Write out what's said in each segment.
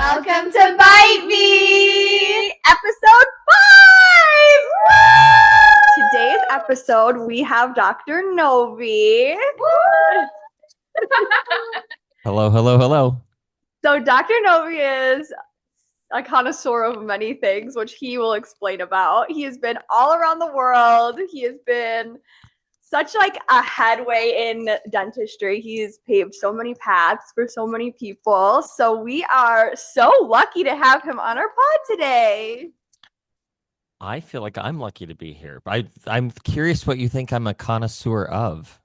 Welcome to Bite Me, episode 5! Woo! Today's episode, we have Dr. Novy. Hello, hello, hello. So Dr. Novy is a connoisseur of many things, which he will explain about. He has been all around the world. He has been such like a headway in dentistry. He's paved so many paths for so many people. So we are so lucky to have him on our pod today. I feel like I'm lucky to be here. I'm curious what you think I'm a connoisseur of.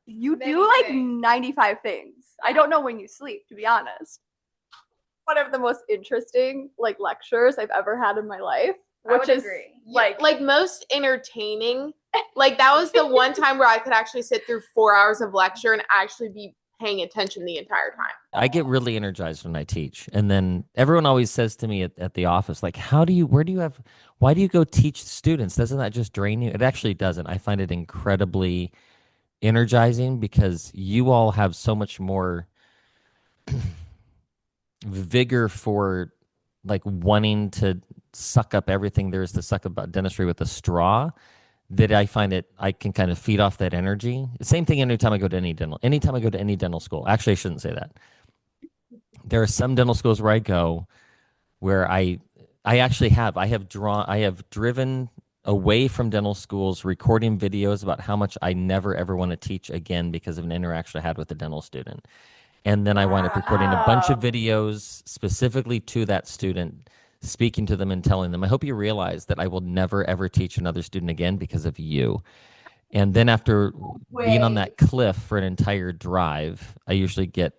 You do like 95 things. I don't know when you sleep, to be honest. One of the most interesting like lectures I've ever had in my life, which is like most entertaining. Like that was the one time where I could actually sit through 4 hours of lecture and actually be paying attention the entire time. I get really energized when I teach. And then everyone always says to me at the office, like, why do you go teach students? Doesn't that just drain you? It actually doesn't. I find it incredibly energizing because you all have so much more vigor for like wanting to suck up everything there is to suck about dentistry with a straw, that I find I can kind of feed off that energy. Same thing anytime I go to any dental school. Actually, I shouldn't say that. There are some dental schools where I go where I have driven away from dental schools recording videos about how much I never ever want to teach again because of an interaction I had with a dental student. And then I wind up recording a bunch of videos specifically to that student, speaking to them and telling them, I hope you realize that I will never, ever teach another student again because of you. And then after being on that cliff for an entire drive, I usually get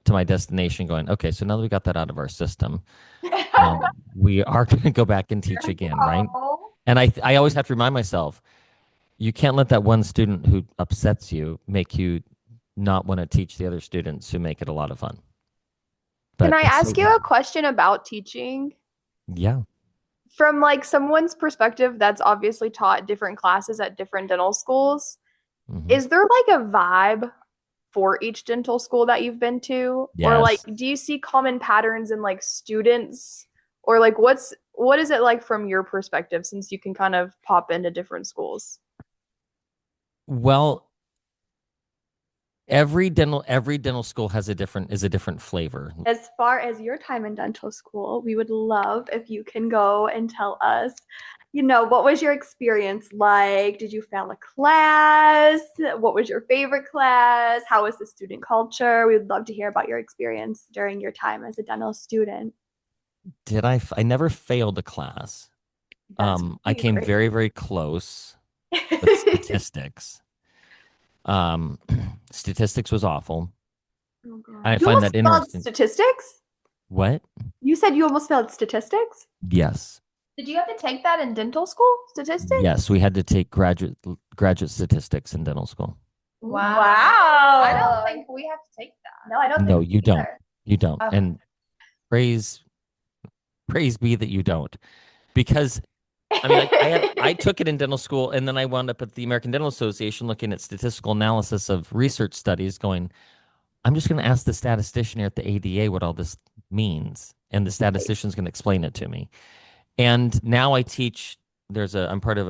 to my destination going, okay, so now that we got that out of our system, we are going to go back and teach again, right? And I always have to remind myself, you can't let that one student who upsets you make you not want to teach the other students who make it a lot of fun. But can I ask you a question about teaching? Yeah. From like someone's perspective that's obviously taught different classes at different dental schools, is there like a vibe for each dental school that you've been to? Yes. Or like, do you see common patterns in like students? Or like what is it like from your perspective, since you can kind of pop into different schools? Well, every dental school is a different flavor. As far as your time in dental school, we would love if you can go and tell us, what was your experience like? Did you fail a class? What was your favorite class? How was the student culture? We would love to hear about your experience during your time as a dental student. I never failed a class. I came great. very, very close with statistics. Statistics was awful. Oh, God. I You find almost that interesting. failed statistics? What? You said you almost failed statistics? Yes. Did you have to take that in dental school, statistics? Yes, we had to take graduate statistics in dental school. Wow. I don't think we have to take that. No, I don't No, think you don't. either. You don't. Oh. And praise be that you don't. Because I mean, I took it in dental school, and then I wound up at the American Dental Association looking at statistical analysis of research studies going, I'm just going to ask the statistician here at the ADA what all this means, and the statistician's going to explain it to me. And now I teach, I'm part of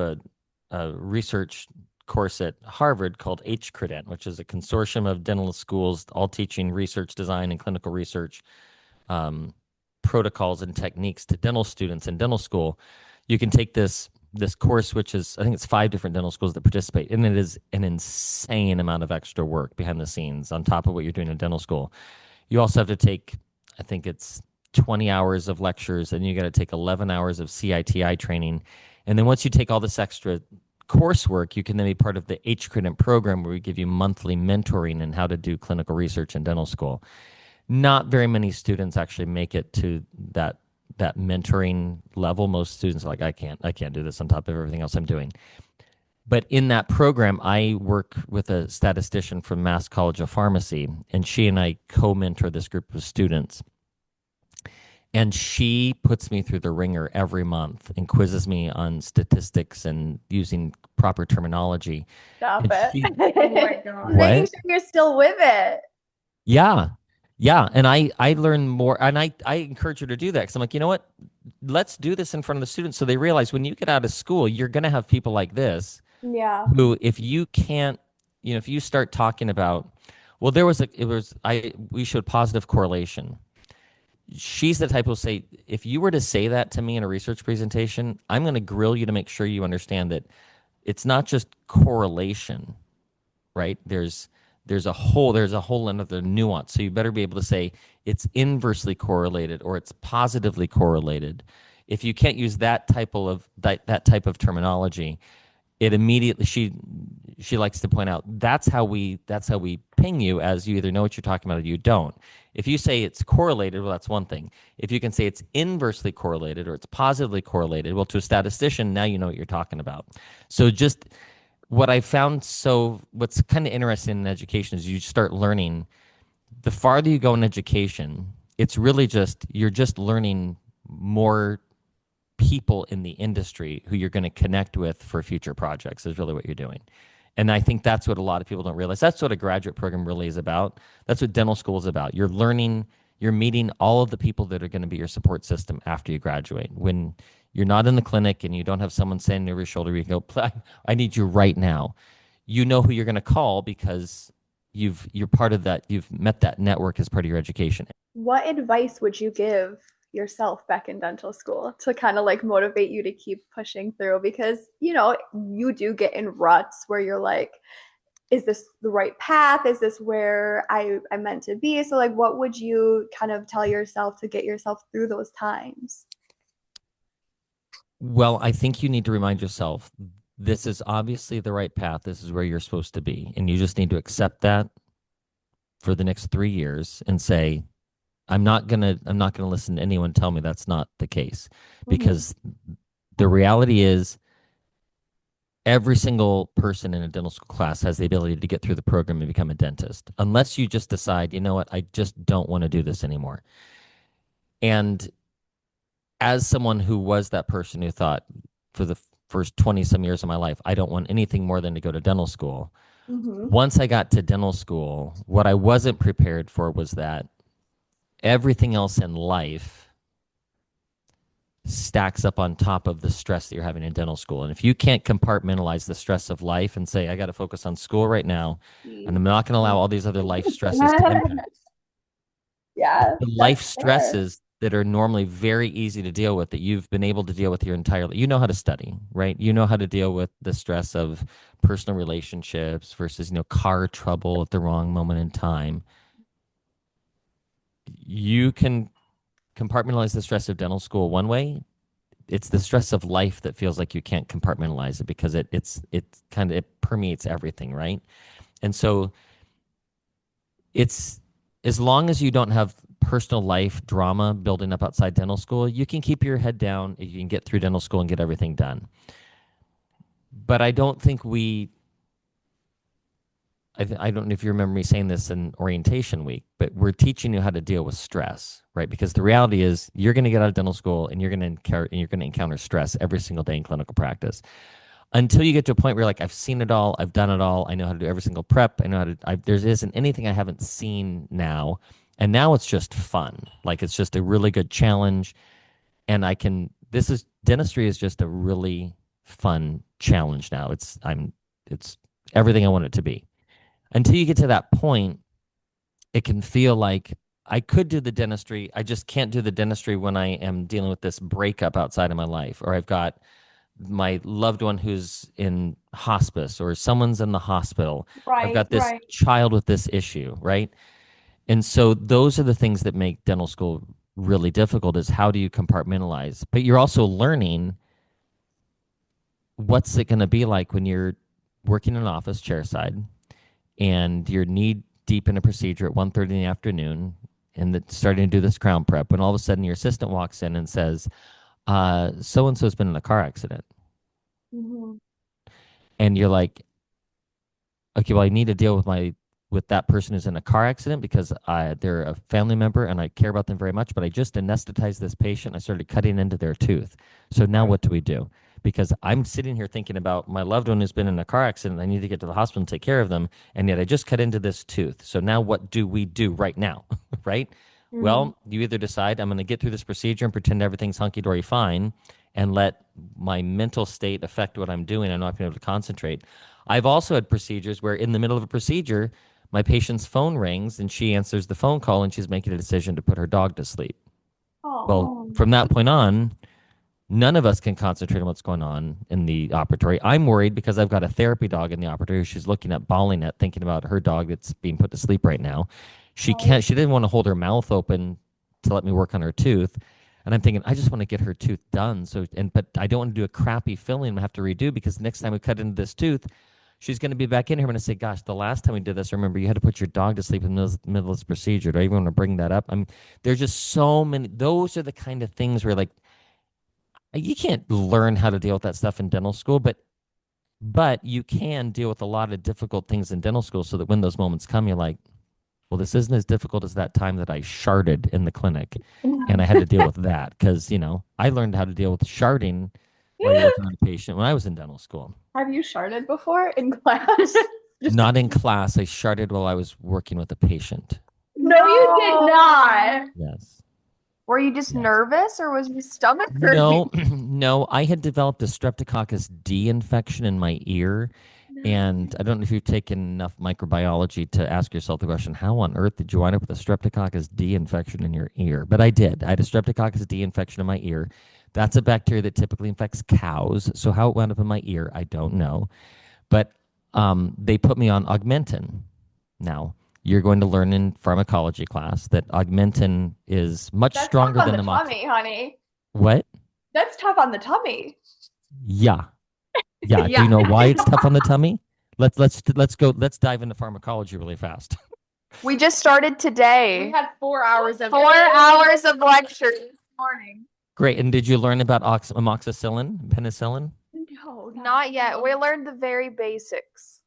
a research course at Harvard called HCredent, which is a consortium of dental schools all teaching research design and clinical research protocols and techniques to dental students in dental school. You can take this course, which is, I think it's 5 different dental schools that participate, and it is an insane amount of extra work behind the scenes on top of what you're doing in dental school. You also have to take, I think it's 20 hours of lectures, and you got to take 11 hours of CITI training. And then once you take all this extra coursework, you can then be part of the HCredent program, where we give you monthly mentoring in how to do clinical research in dental school. Not very many students actually make it to that mentoring level. Most students are like, I can't do this on top of everything else I'm doing. But in that program, I work with a statistician from Mass College of Pharmacy, and she and I co-mentor this group of students. And she puts me through the ringer every month and quizzes me on statistics and using proper terminology. Stop And it. she- Oh my God. Making What? sure you're still with it. Yeah. Yeah, and I learn more, and I encourage her to do that because I'm like, you know what? Let's do this in front of the students so they realize when you get out of school, you're going to have people like this Yeah. who, if you can't, if you start talking about, well, we showed positive correlation. She's the type who'll say, if you were to say that to me in a research presentation, I'm going to grill you to make sure you understand that it's not just correlation, right? There's a whole another nuance. So you better be able to say it's inversely correlated or it's positively correlated. If you can't use that type of terminology, it immediately she likes to point out that's how we ping you as you either know what you're talking about or you don't. If you say it's correlated, well, that's one thing. If you can say it's inversely correlated or it's positively correlated, well, to a statistician, now you know what you're talking about. So just what I found, so what's kind of interesting in education is you start learning, the farther you go in education, it's really you're just learning more people in the industry who you're going to connect with for future projects is really what you're doing. And I think that's what a lot of people don't realize. That's what a graduate program really is about. That's what dental school is about. You're learning, you're meeting all of the people that are going to be your support system after you graduate. When you're not in the clinic and you don't have someone standing over your shoulder, you can go, I need you right now. You know who you're going to call because you're part of that. You've met that network as part of your education. What advice would you give yourself back in dental school to kind of like motivate you to keep pushing through? Because, you do get in ruts where you're like, is this the right path? Is this where I'm meant to be? So, like, what would you kind of tell yourself to get yourself through those times? Well, I think you need to remind yourself this is obviously the right path. This is where you're supposed to be. And you just need to accept that for the next 3 years and say, I'm not gonna listen to anyone tell me that's not the case. Because the reality is every single person in a dental school class has the ability to get through the program and become a dentist, unless you just decide, you know what, I just don't want to do this anymore. And as someone who was that person who thought for the first 20 some years of my life, I don't want anything more than to go to dental school. Once I got to dental school, what I wasn't prepared for was that everything else in life stacks up on top of the stress that you're having in dental school. And if you can't compartmentalize the stress of life and say, I got to focus on school right now, and I'm not going to allow all these other life stresses to impact. Yeah. The life stresses that are normally very easy to deal with that you've been able to deal with your entire life. You know how to study, right? You know how to deal with the stress of personal relationships versus, car trouble at the wrong moment in time. You can compartmentalize the stress of dental school one way. It's the stress of life that feels like you can't compartmentalize it because it permeates everything, right? And so it's, as long as you don't have personal life drama building up outside dental school, you can keep your head down, you can get through dental school and get everything done. But I don't think I don't know if you remember me saying this in orientation week, but we're teaching you how to deal with stress, right? Because the reality is you're going to get out of dental school and you're going to encounter stress every single day in clinical practice. Until you get to a point where you're like, I've seen it all, I've done it all, I know how to do every single prep, I know how to, there isn't anything I haven't seen now. And now it's just fun. Like it's just a really good challenge. And dentistry is just a really fun challenge now. It's everything I want it to be. Until you get to that point, it can feel like I could do the dentistry. I just can't do the dentistry when I am dealing with this breakup outside of my life, or I've got my loved one who's in hospice, or someone's in the hospital. Right. I've got this child with this issue, right? And so those are the things that make dental school really difficult, is how do you compartmentalize? But you're also learning what's it going to be like when you're working in an office chairside and you're knee deep in a procedure at 1:30 in the afternoon and starting to do this crown prep, when all of a sudden your assistant walks in and says, so-and-so's been in a car accident. And you're like, okay, well, I need to deal with that person who's in a car accident because they're a family member and I care about them very much, but I just anesthetized this patient. I started cutting into their tooth. So now what do we do? because I'm sitting here thinking about my loved one who's been in a car accident. I need to get to the hospital and take care of them. And yet I just cut into this tooth. So now what do we do right now? Right? Well, you either decide I'm going to get through this procedure and pretend everything's hunky dory fine and let my mental state affect what I'm doing. I'm not being able to concentrate. I've also had procedures where in the middle of a procedure, my patient's phone rings and she answers the phone call and she's making a decision to put her dog to sleep. Well, from that point on, none of us can concentrate on what's going on in the operatory. I'm worried because I've got a therapy dog in the operatory. She's looking at, bawling at, thinking about her dog that's being put to sleep right now. She didn't want to hold her mouth open to let me work on her tooth. And I'm thinking, I just want to get her tooth done. But I don't want to do a crappy filling and have to redo, because next time we cut into this tooth, she's going to be back in here. I'm going to say, gosh, the last time we did this, remember you had to put your dog to sleep in the middle of this procedure. Do I even want to bring that up? There's just so many. Those are the kind of things where, like, you can't learn how to deal with that stuff in dental school, but you can deal with a lot of difficult things in dental school, so that when those moments come, you're like, well, this isn't as difficult as that time that I sharded in the clinic and I had to deal with that, because, I learned how to deal with sharding while you're working on a patient when I was in dental school. Have you sharded before in class? Not in class. I sharded while I was working with a patient. No, you did not. Yes. Were you just nervous, or was your stomach No, hurting? no. I had developed a Streptococcus D infection in my ear. And I don't know if you've taken enough microbiology to ask yourself the question, how on earth did you wind up with a Streptococcus D infection in your ear? But I did. I had a Streptococcus D infection in my ear. That's a bacteria that typically infects cows. So how it wound up in my ear, I don't know. But they put me on Augmentin. Now, you're going to learn in pharmacology class that Augmentin is much That's stronger tough on than the tummy, honey. What? That's tough on the tummy. Yeah. Yeah. Do Yeah. you know why it's tough on the tummy? Let's go. Let's dive into pharmacology really fast. We just started today. We had 4 hours of 4 hours of lecture this morning. Great. And did you learn about amoxicillin, penicillin? No, not yet. We learned the very basics.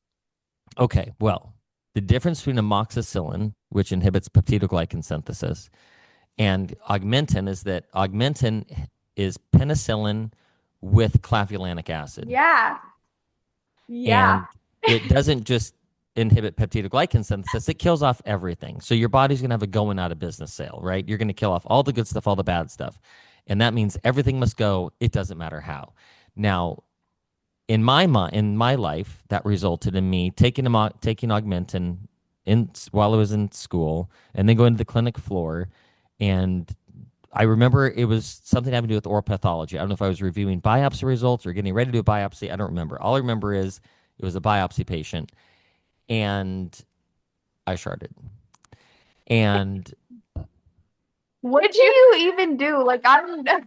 Okay. Well, the difference between amoxicillin, which inhibits peptidoglycan synthesis, and Augmentin is that Augmentin is penicillin with clavulanic acid. Yeah. Yeah. And it doesn't just inhibit peptidoglycan synthesis, it kills off everything. So your body's going to have a going out of business sale, right? You're going to kill off all the good stuff, all the bad stuff. And that means everything must go. It doesn't matter how. Now, in my life, that resulted in me taking Augmentin while I was in school, and then going to the clinic floor. And I remember it was something having to do with oral pathology. I don't know if I was reviewing biopsy results or getting ready to do a biopsy. I don't remember. All I remember is it was a biopsy patient, and I sharded. And What did you even do? Like, I don't know.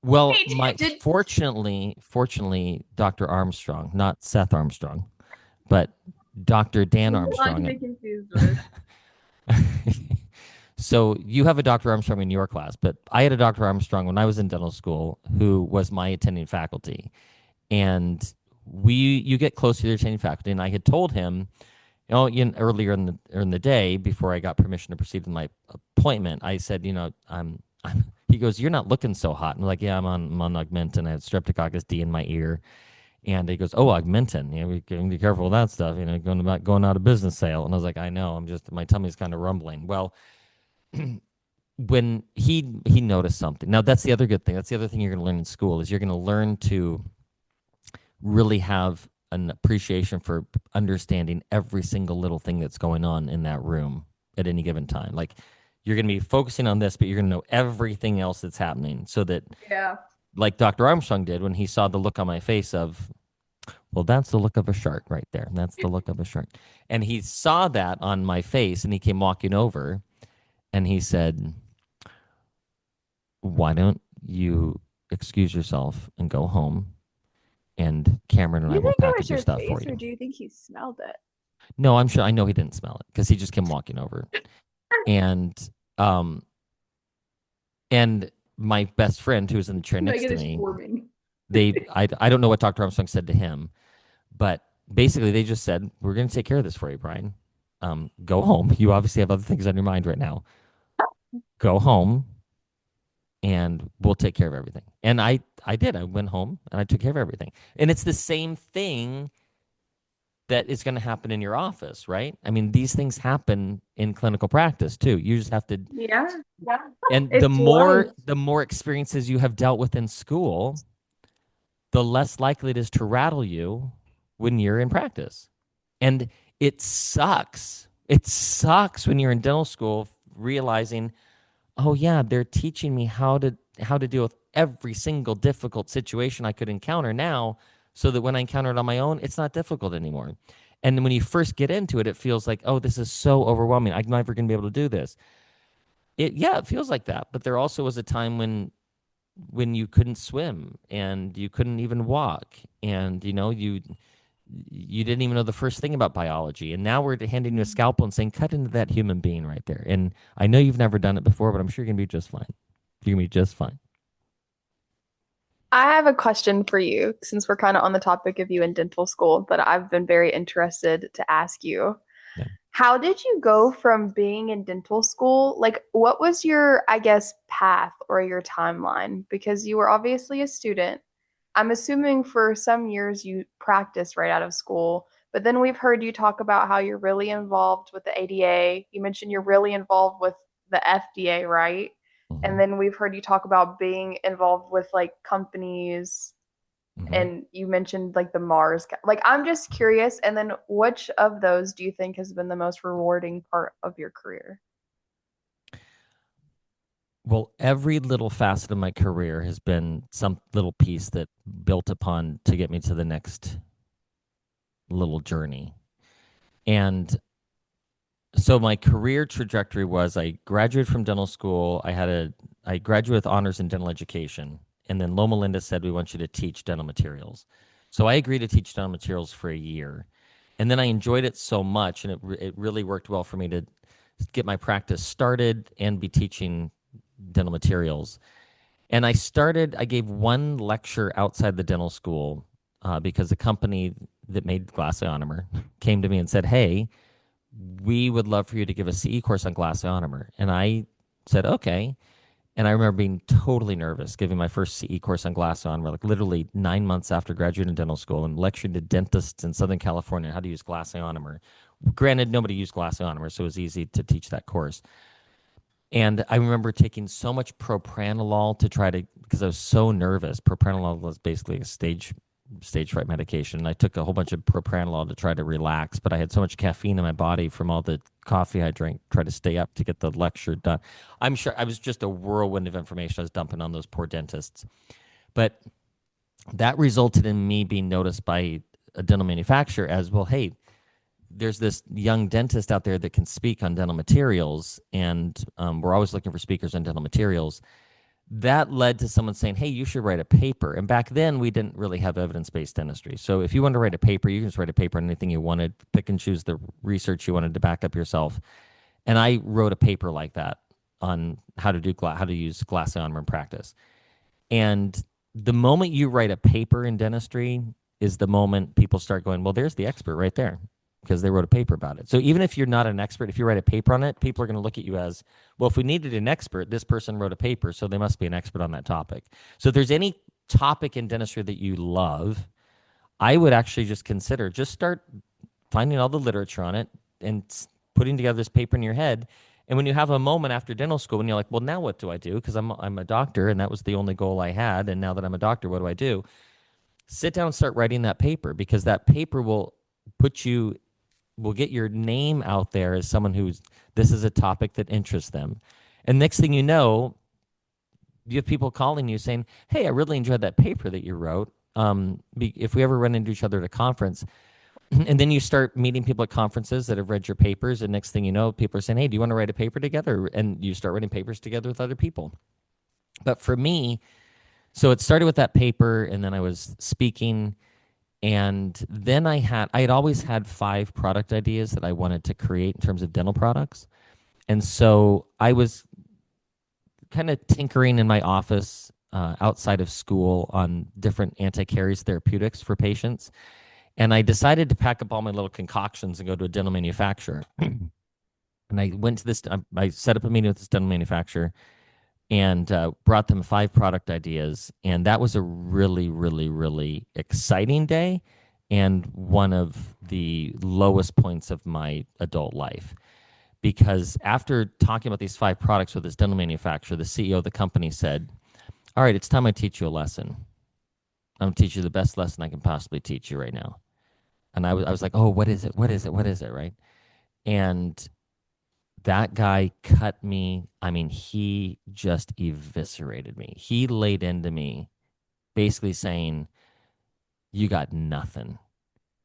well, Did- fortunately, Dr. Armstrong, not Seth Armstrong, but Dr. Dan Armstrong. So you have a Dr. Armstrong in your class, but I had a Dr. Armstrong when I was in dental school who was my attending faculty. And you get close to your attending faculty, and I had told him, earlier in the day before I got permission to proceed with my appointment, I said, he goes, "You're not looking so hot." And I'm like, "Yeah, I'm on Augmentin. I had Streptococcus D in my ear." And he goes, "Oh, Augmentin. We can be careful with that stuff. Going out of business sale." And I was like, "I know. My tummy's kind of rumbling." Well, when he noticed something. Now that's the other good thing. That's the other thing you're going to learn in school is you're going to learn to really have an appreciation for understanding every single little thing that's going on in that room at any given time. Like you're going to be focusing on this, but you're going to know everything else that's happening, so that like Dr. Armstrong did when he saw the look on my face of, well, that's the look of a shark right there. That's the look of a shark. And he saw that on my face, and he came walking over and he said, "Why don't you excuse yourself and go home, and Cameron and I will package your stuff for you." Or do you think he smelled it? No, I'm sure. I know he didn't smell it because he just came walking over. And my best friend who was in the chair next to me, I don't know what Dr. Armstrong said to him, but basically they just said, "We're going to take care of this for you, Brian. Go home. You obviously have other things on your mind right now. Go home. and we'll take care of everything. And I did. I went home and I took care of everything. And it's the same thing that is going to happen in your office, right? I mean, these things happen in clinical practice too. You just have to. Yeah. Yeah. And It's life. the more experiences you have dealt with in school, the less likely it is to rattle you when you're in practice. And it sucks. It sucks when you're in dental school realizing, oh yeah, they're teaching me how to deal with every single difficult situation I could encounter now, so that when I encounter it on my own, it's not difficult anymore. And when you first get into it, it feels like, oh, this is so overwhelming. I'm never going to be able to do this. It feels like that. But there also was a time when you couldn't swim and you couldn't even walk, and you didn't even know the first thing about biology, and now we're handing you a scalpel and saying, cut into that human being right there. And I know you've never done it before, but I'm sure you're gonna be just fine. You're gonna be just fine. I have a question for you since we're kind of on the topic of you in dental school that I've been very interested to ask you. Yeah. How did you go from being in dental school? Like, what was your, I guess, path or your timeline? Because you were obviously a student. I'm assuming for some years you practiced right out of school, but then we've heard you talk about how you're really involved with the ADA. You mentioned you're really involved with the FDA, right? And Mhm. then we've heard you talk about being involved with like companies, Mhm. and you mentioned like the Mars. Like, I'm just curious. And then which of those do you think has been the most rewarding part of your career? Well, every little facet of my career has been some little piece that built upon to get me to the next little journey. And so my career trajectory was, I graduated from dental school. I graduated with honors in dental education. And then Loma Linda said, we want you to teach dental materials. So I agreed to teach dental materials for a year. And then I enjoyed it so much, and it really worked well for me to get my practice started and be teaching dental materials. And I gave one lecture outside the dental school because a company that made glass ionomer came to me and said, hey, we would love for you to give a CE course on glass ionomer. And I said, okay. And I remember being totally nervous giving my first CE course on glass ionomer, like literally 9 months after graduating dental school, and lecturing to dentists in Southern California how to use glass ionomer. Granted, nobody used glass ionomer, so it was easy to teach that course. And I remember taking so much propranolol to try to, because I was so nervous. Propranolol was basically a stage fright medication. And I took a whole bunch of propranolol to try to relax, but I had so much caffeine in my body from all the coffee I drank, tried to stay up to get the lecture done. I'm sure I was just a whirlwind of information I was dumping on those poor dentists. But that resulted in me being noticed by a dental manufacturer as, well, hey, there's this young dentist out there that can speak on dental materials, and we're always looking for speakers on dental materials. That led to someone saying, hey, you should write a paper. And back then, we didn't really have evidence-based dentistry. So if you wanted to write a paper, you can just write a paper on anything you wanted, pick and choose the research you wanted to back up yourself. And I wrote a paper like that on how to use glass ionomer in practice. And the moment you write a paper in dentistry is the moment people start going, well, there's the expert right there, because they wrote a paper about it. So even if you're not an expert, if you write a paper on it, people are going to look at you as, well, if we needed an expert, this person wrote a paper, so they must be an expert on that topic. So if there's any topic in dentistry that you love, I would actually just start finding all the literature on it and putting together this paper in your head. And when you have a moment after dental school, when you're like, well, now what do I do? Because I'm a doctor, and that was the only goal I had. And now that I'm a doctor, what do I do? Sit down and start writing that paper, because that paper will get your name out there as someone this is a topic that interests them. And next thing you know, you have people calling you saying, hey, I really enjoyed that paper that you wrote. If we ever run into each other at a conference, and then you start meeting people at conferences that have read your papers, and next thing you know, people are saying, hey, do you want to write a paper together? And you start writing papers together with other people. But for me, so it started with that paper, and then I was speaking. And then I had always had 5 product ideas that I wanted to create in terms of dental products. And so I was kind of tinkering in my office outside of school on different anti-caries therapeutics for patients. And I decided to pack up all my little concoctions and go to a dental manufacturer. And I went to I set up a meeting with this dental manufacturer. and brought them 5 product ideas. And that was a really, really, really exciting day and one of the lowest points of my adult life. Because after talking about these 5 products with this dental manufacturer, the CEO of the company said, "All right, it's time I teach you a lesson. I'm going to teach you the best lesson I can possibly teach you right now." And I was like, "Oh, what is it? What is it? What is it?" Right. And that guy cut me. I mean, he just eviscerated me. He laid into me, basically saying, "You got nothing.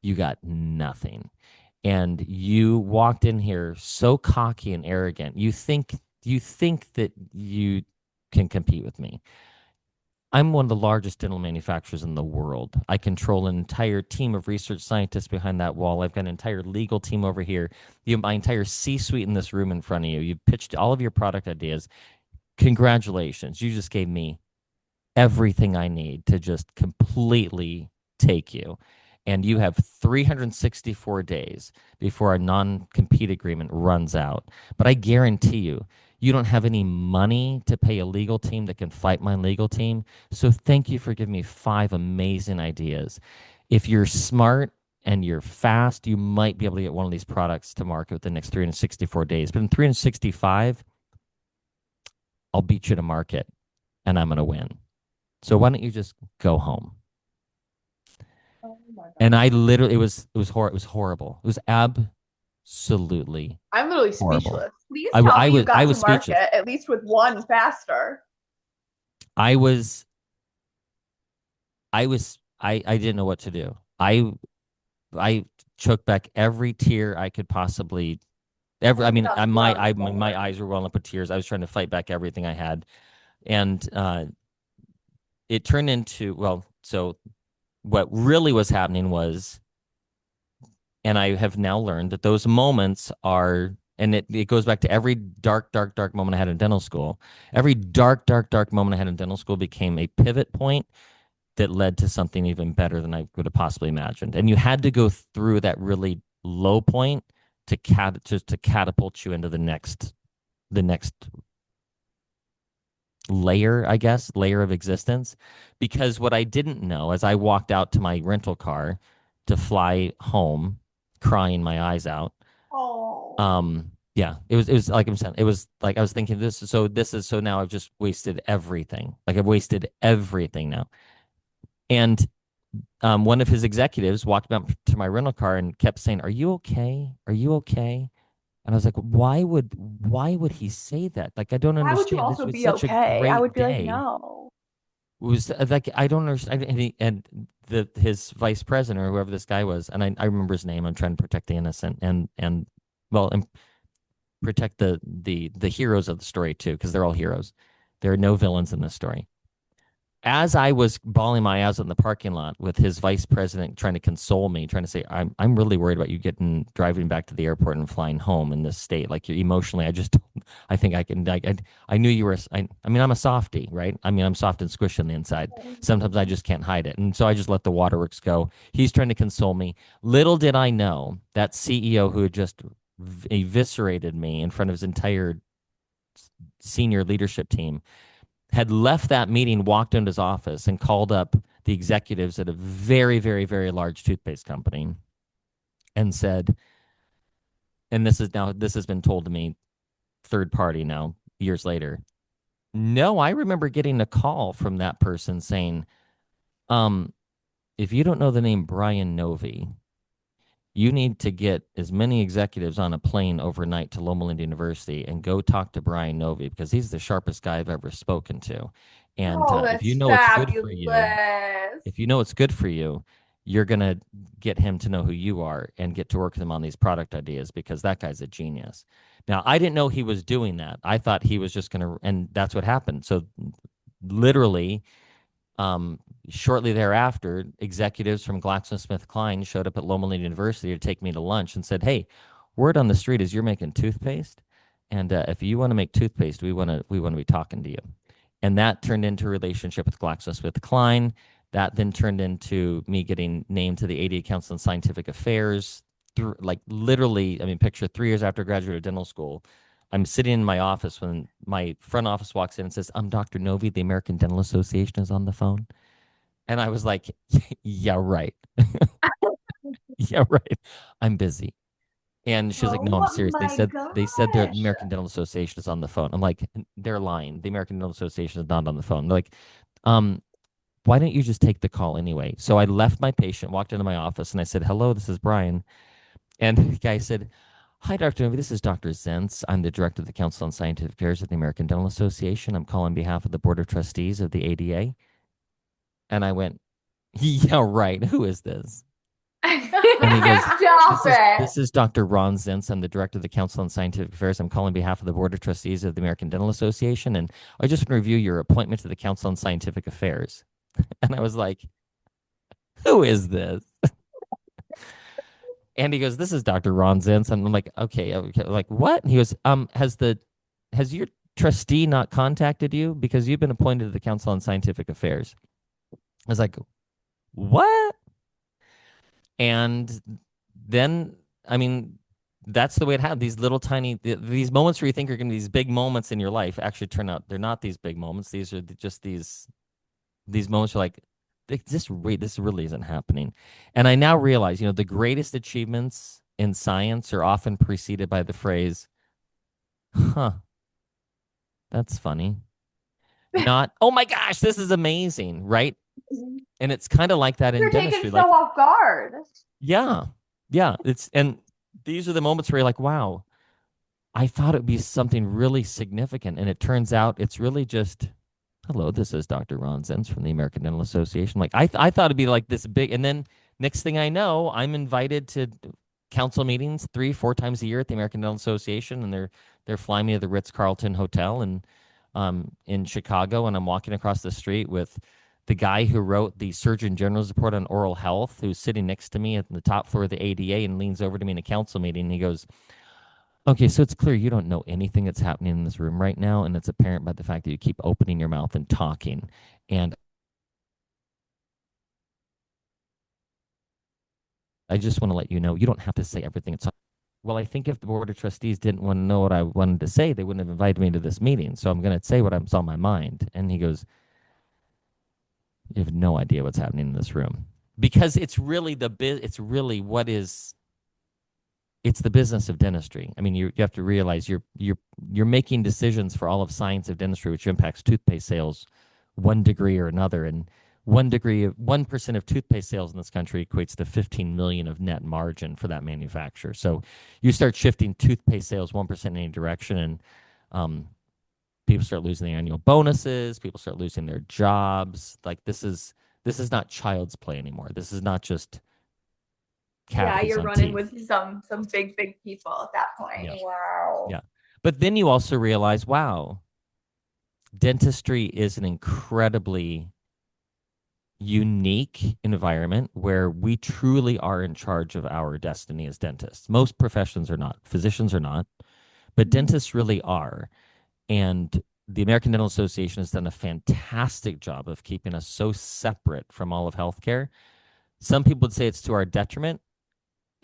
You got nothing." And you walked in here so cocky and arrogant. You think that you can compete with me. I'm one of the largest dental manufacturers in the world. I control an entire team of research scientists behind that wall. I've got an entire legal team over here. You have my entire C-suite in this room in front of you. You pitched all of your product ideas. Congratulations. You just gave me everything I need to just completely take you. And you have 364 days before our non compete agreement runs out. But I guarantee you, you don't have any money to pay a legal team that can fight my legal team. So thank you for giving me 5 amazing ideas. If you're smart and you're fast, you might be able to get one of these products to market within the next 364 days. But in 365, I'll beat you to market and I'm going to win. So why don't you just go home? Oh my God. And I literally, it was horrible. It was absolutely I'm literally horrible. speechless. Please I, tell I me was you got I to was market speechless. at least with one faster. I was I didn't know what to do. I choked back every tear I could possibly ever. I mean, my eyes were welling up with tears. I was trying to fight back everything I had, and it turned into, well. So what really was happening was, and I have now learned that those moments are, and it goes back to every dark, dark, dark moment I had in dental school. Every dark, dark, dark moment I had in dental school became a pivot point that led to something even better than I would have possibly imagined. And you had to go through that really low point to catapult you into the next layer, I guess, layer of existence. Because what I didn't know as I walked out to my rental car to fly home, crying my eyes out. Oh. Yeah, it was like I'm saying, it was like I was thinking so now I've just wasted everything. Like I've wasted everything now. And one of his executives walked up to my rental car and kept saying, "Are you okay? Are you okay?" And I was like, why would he say that? Like, I don't Why would you understand. This also was be such a okay? I great would be like, day. no. It was like, I don't understand. And his vice president or whoever this guy was, and I remember his name. I'm trying to protect the innocent and well, and protect the heroes of the story too, because they're all heroes. There are no villains in this story. As I was bawling my eyes out in the parking lot with his vice president trying to console me, trying to say, I'm really worried about you driving back to the airport and flying home in this state. Like, emotionally, I think I can, I knew you were, I mean, I'm a softie, right? I mean, I'm soft and squishy on the inside. Sometimes I just can't hide it. And so I just let the waterworks go. He's trying to console me. Little did I know that CEO who had just eviscerated me in front of his entire senior leadership team had left that meeting, walked into his office, and called up the executives at a very, very, very large toothpaste company and said, and this has been told to me third party now, years later. No, I remember getting a call from that person saying, um, if you don't know the name Brian Novy, you need to get as many executives on a plane overnight to Loma Linda University and go talk to Brian Novy because he's the sharpest guy I've ever spoken to. And Oh, if you that's know what's good for you, fabulous. if you know what's good for you, you're going to get him to know who you are and get to work with him on these product ideas because that guy's a genius. Now, I didn't know he was doing that. I thought he was just going to, and that's what happened. So, literally, um, shortly thereafter, executives from GlaxoSmithKline showed up at Loma Linda University to take me to lunch and said, "Hey, word on the street is you're making toothpaste, and if you want to make toothpaste, we want to be talking to you." And that turned into a relationship with GlaxoSmithKline. That then turned into me getting named to the ADA Council on Scientific Affairs. Like literally, I mean, picture 3 years after I graduated dental school, I'm sitting in my office when my front office walks in and says, I'm Dr. Novy, the American Dental Association is on the phone. And I was like, yeah, right. Yeah, right. I'm busy. And she was like, no, I'm Oh serious. They my said the gosh. American Dental Association is on the phone. I'm like, they're lying. The American Dental Association is not on the phone. They're like, um, why don't you just take the call anyway? So I left my patient, walked into my office, and I said, hello, this is Brian. And the guy said, hi, Dr. Novy. This is Dr. Zentz. I'm the director of the Council on Scientific Affairs of the American Dental Association. I'm calling on behalf of the Board of Trustees of the ADA. And I went, yeah, right. Who is this? And he goes, Stop it. this is Dr. Ron Zentz. I'm the director of the Council on Scientific Affairs. I'm calling on behalf of the Board of Trustees of the American Dental Association. And I just want to review your appointment to the Council on Scientific Affairs. And I was like, who is this? And he goes, this is Dr. Ron Zentz. And I'm like, okay, like what? And he goes, has your trustee not contacted you? Because you've been appointed to the Council on Scientific Affairs. I was like, what? And then, I mean, that's the way it happened. These little tiny, these moments where you think are going to be these big moments in your life actually turn out they're not these big moments. These are just these moments are like, this really isn't happening. And I now realize, the greatest achievements in science are often preceded by the phrase, huh, that's funny. Not, oh my gosh, this is amazing, right? And it's kind of like that in You're dentistry. taken Like, so off guard. yeah, and these are the moments where you're like, wow, I thought it'd be something really significant. And it turns out it's really just, hello, this is Dr. Ron Zentz from the American Dental Association. Like, I thought it'd be like this big. And then next thing I know, I'm invited to council meetings 3-4 times a year at the American Dental Association. And they're flying me to the Ritz-Carlton Hotel in Chicago. And I'm walking across the street with the guy who wrote the Surgeon General's report on oral health, who's sitting next to me at the top floor of the ADA and leans over to me in a council meeting. And he goes, okay, so it's clear you don't know anything that's happening in this room right now, and it's apparent by the fact that you keep opening your mouth and talking. And I just want to let you know, you don't have to say everything. Well, I think if the Board of Trustees didn't want to know what I wanted to say, they wouldn't have invited me to this meeting. So I'm going to say what's on my mind. And he goes, you have no idea what's happening in this room. Because it's really it's the business of dentistry. I mean, you have to realize you're making decisions for all of science of dentistry, which impacts toothpaste sales one degree or another. And 1% of toothpaste sales in this country equates to 15 million of net margin for that manufacturer. So you start shifting toothpaste sales 1% in any direction, and people start losing their annual bonuses. People start losing their jobs. Like this is not child's play anymore. This is not just cavities you're on running teeth. with some big people at that point. Yeah. Wow. Yeah. But then you also realize, wow, dentistry is an incredibly unique environment where we truly are in charge of our destiny as dentists. Most professions are not, physicians are not, but dentists really are. And the American Dental Association has done a fantastic job of keeping us so separate from all of healthcare. Some people would say it's to our detriment.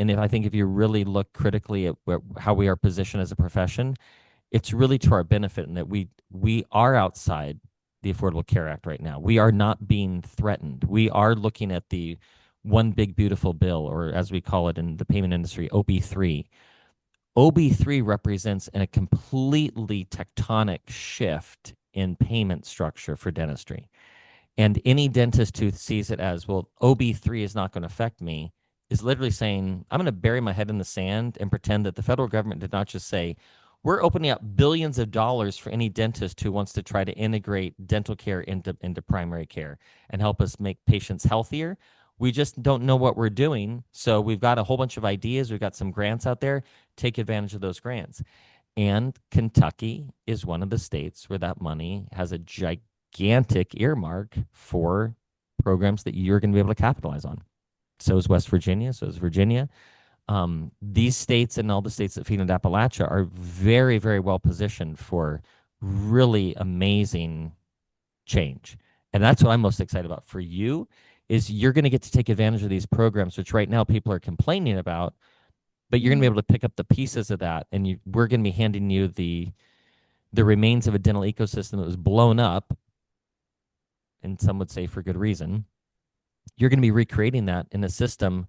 And I think if you really look critically at how we are positioned as a profession, it's really to our benefit in that we are outside the Affordable Care Act right now. We are not being threatened. We are looking at the One Big Beautiful Bill, or as we call it in the payment industry, OB3. OB3 represents a completely tectonic shift in payment structure for dentistry. And any dentist who sees it as, well, OB3 is not going to affect me, is literally saying, I'm going to bury my head in the sand and pretend that the federal government did not just say, we're opening up billions of dollars for any dentist who wants to try to integrate dental care into primary care and help us make patients healthier. We just don't know what we're doing. So we've got a whole bunch of ideas. We've got some grants out there. Take advantage of those grants. And Kentucky is one of the states where that money has a gigantic earmark for programs that you're going to be able to capitalize on. So is West Virginia. So is Virginia. These states and all the states that feed into Appalachia are very, very well positioned for really amazing change. And that's what I'm most excited about for you is you're going to get to take advantage of these programs, which right now people are complaining about. but you're going to be able to pick up the pieces of that, and we're going to be handing you the remains of a dental ecosystem that was blown up, and some would say for good reason. You're going to be recreating that in a system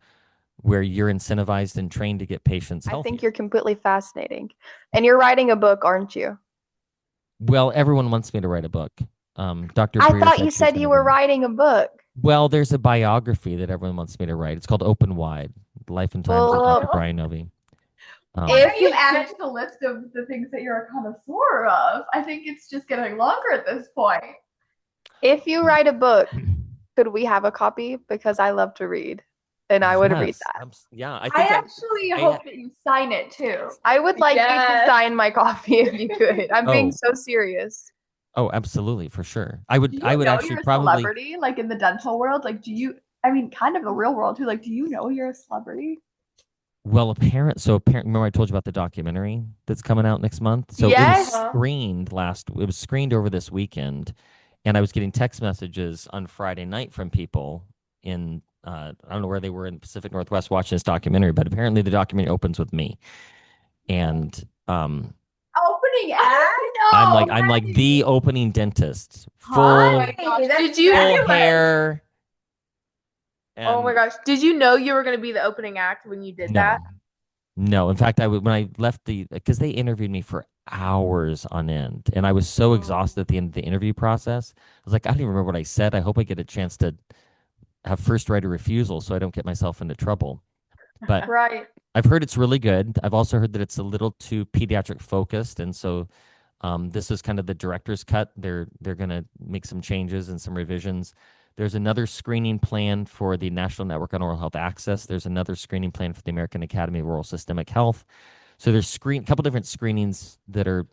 where you're incentivized and trained to get patients healthy. I think you're completely fascinating. And you're writing a book, aren't you? Well, everyone wants me to write a book. Dr. I Breer thought you said you were writing a book. Well, there's a biography that everyone wants me to write. It's called Open Wide, Life and Times of Dr. Brian Novy. If you add it to the list of the things that you're a connoisseur of, I think it's just getting longer at this point. If you write a book, could we have a copy? Because I love to read, and I would read that. Yeah, I actually hope that you sign it too. I would like you to sign my copy if you could. I'm being so serious. Oh, absolutely, for sure. I would know actually you're a probably celebrity, like in the dental world. Like, I mean, kind of the real world too. Like, do you know you're a celebrity? Well, remember I told you about the documentary that's coming out next month? So Yes. it was screened over this weekend, and I was getting text messages on Friday night from people in I don't know where they were in the Pacific Northwest watching this documentary, but apparently the documentary opens with me. And opening act? No, I'm like the opening dentist. Did you full hair? Oh my gosh! Did you know you were going to be the opening act when you did that? No. In fact, when I left because they interviewed me for hours on end, and I was so exhausted at the end of the interview process. I was like, I don't even remember what I said. I hope I get a chance to have first right of refusal so I don't get myself into trouble. But right. I've heard it's really good. I've also heard that it's a little too pediatric focused, and so this is kind of the director's cut. They're going to make some changes and some revisions. There's another screening plan for the National Network on Oral Health Access. There's another screening plan for the American Academy of Oral Systemic Health. So there's a couple different screenings that are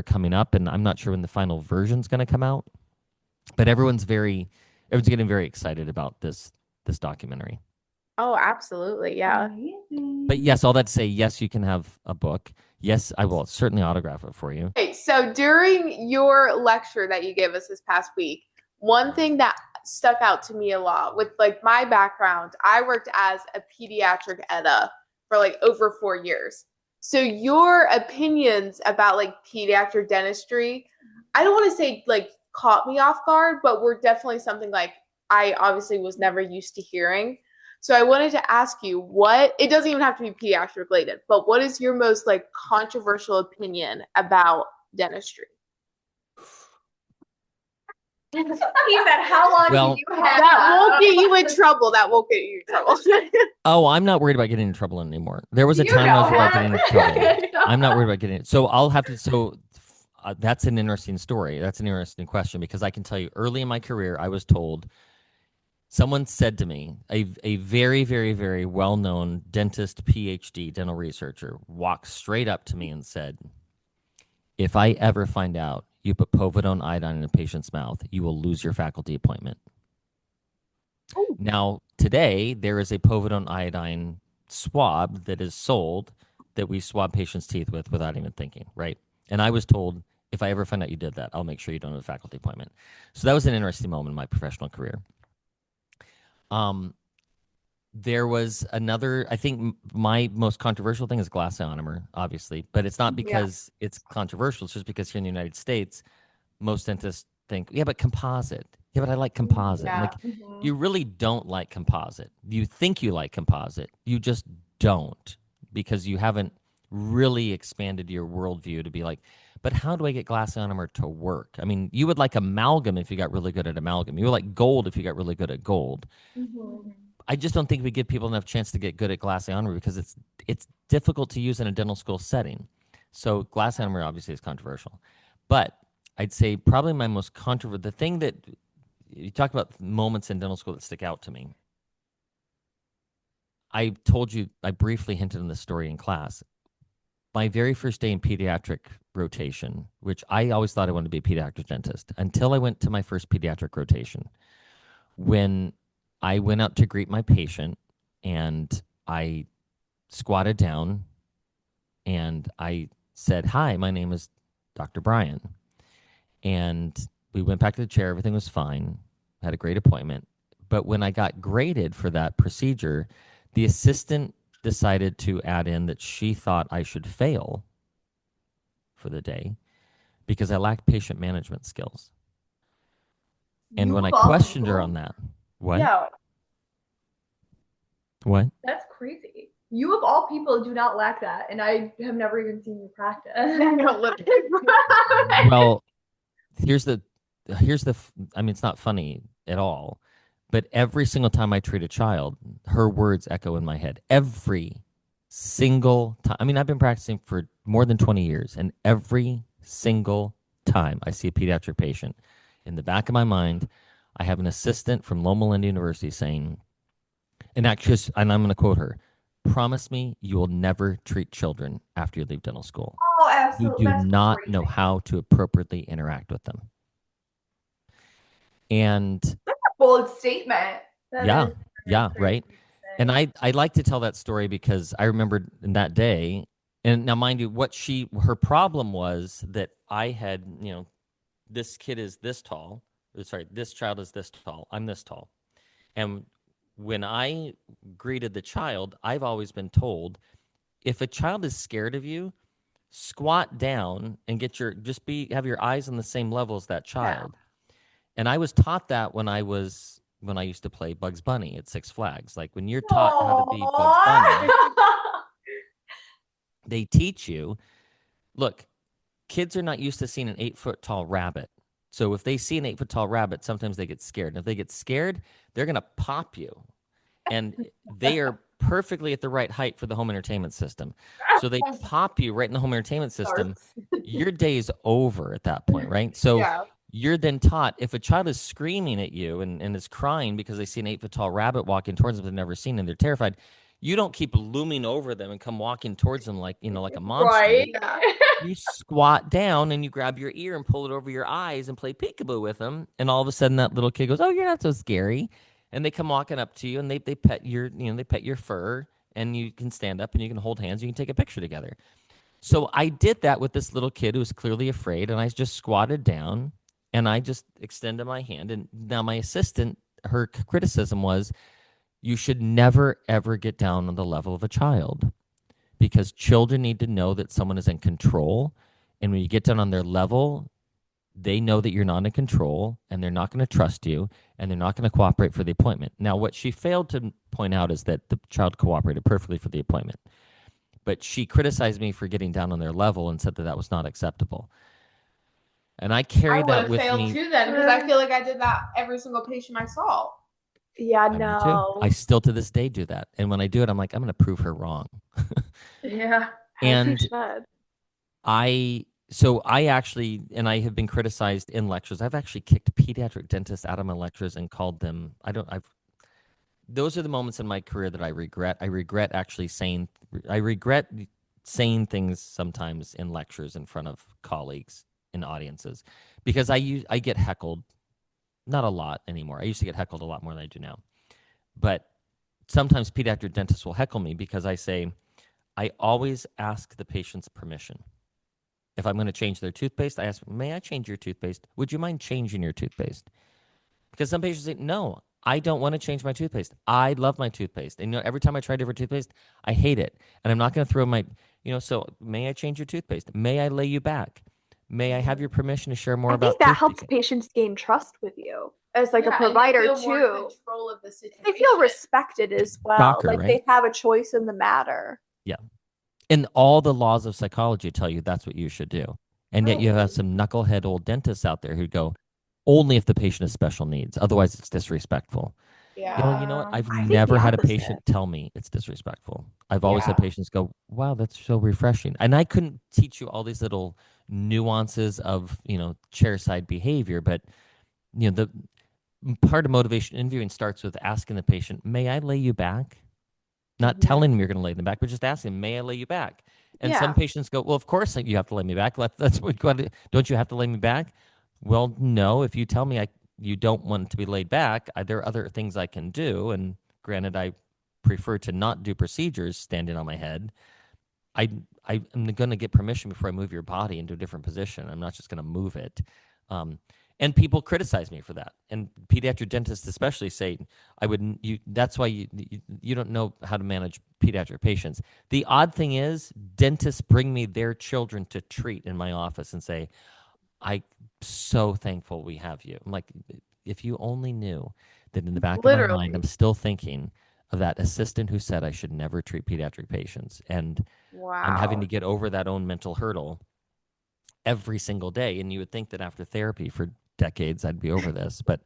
coming up, and I'm not sure when the final version's going to come out. But everyone's getting very excited about this documentary. Oh, absolutely, yeah. But yes, all that to say, yes, you can have a book. Yes, I will certainly autograph it for you. Okay, so during your lecture that you gave us this past week, one thing that stuck out to me a lot with like my background, I worked as a pediatric EDA for like over 4 years. So your opinions about like pediatric dentistry, I don't want to say like caught me off guard, but were definitely something like I obviously was never used to hearing. So I wanted to ask you it doesn't even have to be pediatric related, but what is your most like controversial opinion about dentistry? He said, how long do you have? That won't get you in trouble. That won't get you in trouble. Oh, I'm not worried about getting in trouble anymore. There was a time I was about getting in trouble. I'm not worried about getting it. So I'll have to, that's an interesting story. That's an interesting question because I can tell you early in my career, I was told, someone said to me, a very, very, very well-known dentist, PhD, dental researcher, walked straight up to me and said, if I ever find out you put povidone iodine in a patient's mouth, you will lose your faculty appointment. Ooh. Now, today, there is a povidone iodine swab that is sold that we swab patients' teeth with without even thinking, right? And I was told, if I ever find out you did that, I'll make sure you don't have a faculty appointment. So that was an interesting moment in my professional career. There was another, I think my most controversial thing is glass ionomer, obviously, but it's not because it's controversial. It's just because here in the United States, most dentists think, yeah, but composite. Yeah, but I like composite. Yeah. Like, you really don't like composite. You think you like composite. You just don't because you haven't really expanded your worldview to be like, but how do I get glass ionomer to work? I mean, you would like amalgam if you got really good at amalgam. You would like gold if you got really good at gold. Mm-hmm. I just don't think we give people enough chance to get good at glass ionomer because it's difficult to use in a dental school setting. So glass ionomer obviously is controversial. But I'd say probably my most controversial, the thing that you talk about moments in dental school that stick out to me. I told you, I briefly hinted on this story in class. My very first day in pediatric rotation, which I always thought I wanted to be a pediatric dentist until I went to my first pediatric rotation. When I went out to greet my patient and I squatted down and I said, hi, my name is Dr. Brian. And we went back to the chair. Everything was fine. Had a great appointment. But when I got graded for that procedure, the assistant decided to add in that she thought I should fail for the day because I lacked patient management skills. And when I questioned her on that, what? Yeah, What? that's crazy. You of all people do not lack that, and I have never even seen you practice. Well, here's the I mean, it's not funny at all, but every single time I treat a child, her words echo in my head. Every single time. I mean, I've been practicing for more than 20 years, and every single time I see a pediatric patient, in the back of my mind, I have an assistant from Loma Linda University saying, and I'm going to quote her, promise me you will never treat children after you leave dental school. Oh, absolutely. You do not know how to appropriately interact with them. And That's a bold statement. Yeah, right. And I like to tell that story because I remembered in that day, and now mind you, her problem was that I had, this kid is this tall. Sorry, this child is this tall. I'm this tall. And when I greeted the child, I've always been told, if a child is scared of you, squat down and have your eyes on the same level as that child. Yeah. And I was taught that when I used to play Bugs Bunny at Six Flags. Like when you're taught how to be Bugs Bunny, they teach you, look, kids are not used to seeing an 8-foot tall rabbit. So if they see an 8-foot tall rabbit, sometimes they get scared. And if they get scared, they're going to pop you. And they are perfectly at the right height for the home entertainment system. So they pop you right in the home entertainment system. Your day's over at that point, right? So you're then taught, if a child is screaming at you and is crying because they see an 8-foot tall rabbit walking towards them they've never seen and they're terrified, you don't keep looming over them and come walking towards them like a monster. Right. You squat down and you grab your ear and pull it over your eyes and play peekaboo with them. And all of a sudden that little kid goes, oh, you're not so scary. And they come walking up to you and they pet your fur, and you can stand up and you can hold hands. You can take a picture together. So I did that with this little kid who was clearly afraid, and I just squatted down and I just extended my hand. And now my assistant, her criticism was, you should never, ever get down on the level of a child, because children need to know that someone is in control. And when you get down on their level, they know that you're not in control, and they're not going to trust you, and they're not going to cooperate for the appointment. Now, what she failed to point out is that the child cooperated perfectly for the appointment. But she criticized me for getting down on their level and said that was not acceptable. And I carried that with me. I would have failed too then, because I feel like I did that every single patient I saw. Yeah, no. I still to this day do that. And when I do it, I'm like, I'm going to prove her wrong. Yeah. And I actually, and I have been criticized in lectures. I've actually kicked pediatric dentists out of my lectures and called them, those are the moments in my career that I regret. I regret saying things sometimes in lectures in front of colleagues in audiences, because I get heckled, not a lot anymore. I used to get heckled a lot more than I do now. But sometimes pediatric dentists will heckle me because I say, I always ask the patient's permission. If I'm going to change their toothpaste, I ask, may I change your toothpaste? Would you mind changing your toothpaste? Because some patients say, no, I don't want to change my toothpaste. I love my toothpaste. And every time I try different toothpaste, I hate it. And I'm not going to throw my, so may I change your toothpaste? May I lay you back? May I have your permission to share more about that helps patients gain trust with you as a provider too. Control of the situation. They feel respected as well. Shocker, right? They have a choice in the matter. Yeah. And all the laws of psychology tell you that's what you should do. And yet you have some knucklehead old dentists out there who go, only if the patient has special needs. Otherwise, it's disrespectful. Yeah. You know what? I've never had a patient tell me it's disrespectful. I've always had patients go, wow, that's so refreshing. And I couldn't teach you all these little nuances of, chair-side behavior, but, the part of motivation interviewing starts with asking the patient, may I lay you back? Not telling them you're going to lay them back, but just asking, may I lay you back? And some patients go, well, of course you have to lay me back. That's what you got to do. Don't you have to lay me back? Well, no. If you tell me you don't want to be laid back, there are other things I can do. And granted, I prefer to not do procedures standing on my head. I'm going to get permission before I move your body into a different position. I'm not just going to move it. And people criticize me for that. And pediatric dentists especially say, that's why you don't know how to manage pediatric patients. The odd thing is dentists bring me their children to treat in my office and say, I'm so thankful we have you. I'm like, if you only knew that in the back of my mind, Literally. I'm still thinking of that assistant who said I should never treat pediatric patients. And I'm having Wow. to get over that own mental hurdle every single day. And you would think that after therapy for decades, I'd be over this, but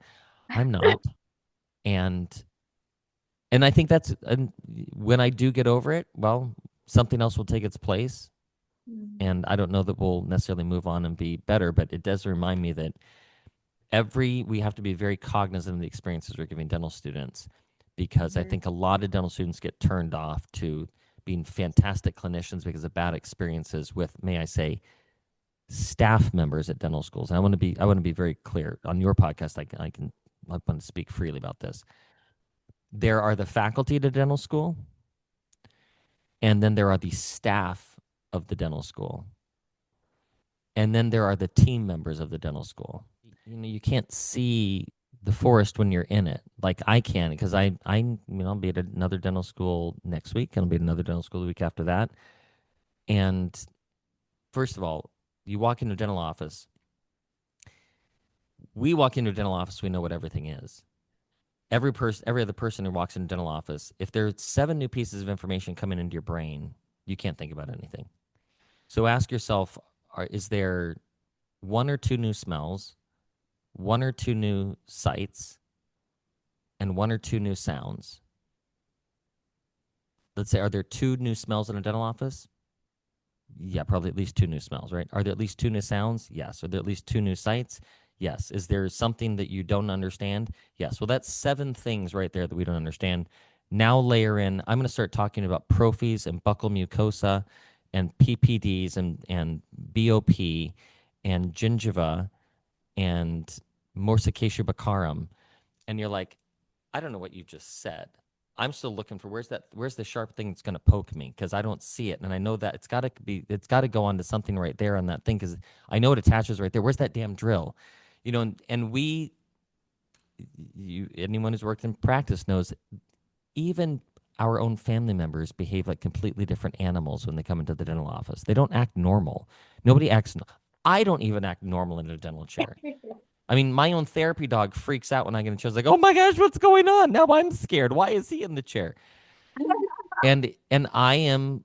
I'm not. And I think and when I do get over it, well, something else will take its place. And I don't know that we'll necessarily move on and be better, but it does remind me that we have to be very cognizant of the experiences we're giving dental students, because I think a lot of dental students get turned off to being fantastic clinicians because of bad experiences with, may I say, staff members at dental schools. And I want to be very clear on your podcast. I want to speak freely about this. There are the faculty at a dental school, and then there are the staff of the dental school, and then there are the team members of the dental school. You can't see the forest when you're in it, like I can, because I'll be at another dental school next week, and I'll be at another dental school the week after that. And first of all, you walk into a dental office. We walk into a dental office, we know what everything is. Every other person who walks into a dental office, if there's 7 new pieces of information coming into your brain, you can't think about anything. So ask yourself, is there 1 or 2 new smells, 1 or 2 new sights, and 1 or 2 new sounds? Let's say, are there 2 new smells in a dental office? Yeah, probably at least 2 new smells, right? Are there at least 2 new sounds? Yes. Are there at least 2 new sights? Yes. Is there something that you don't understand? Yes. Well, that's 7 things right there that we don't understand. Now layer in, I'm going to start talking about prophies and buccal mucosa and PPDs and BOP and gingiva and Morsicacia bacarum. And you're like, I don't know what you just said. I'm still looking for where's the sharp thing that's going to poke me, because I don't see it, and I know that it's got to go onto something right there on that thing, because I know it attaches right there. Where's that damn drill? And anyone who's worked in practice knows even our own family members behave like completely different animals when they come into the dental office. They don't act normal. Nobody acts. I don't even act normal in a dental chair. I mean, my own therapy dog freaks out when I get in the chair. It's like, oh my gosh, what's going on? Now I'm scared. Why is he in the chair? And I am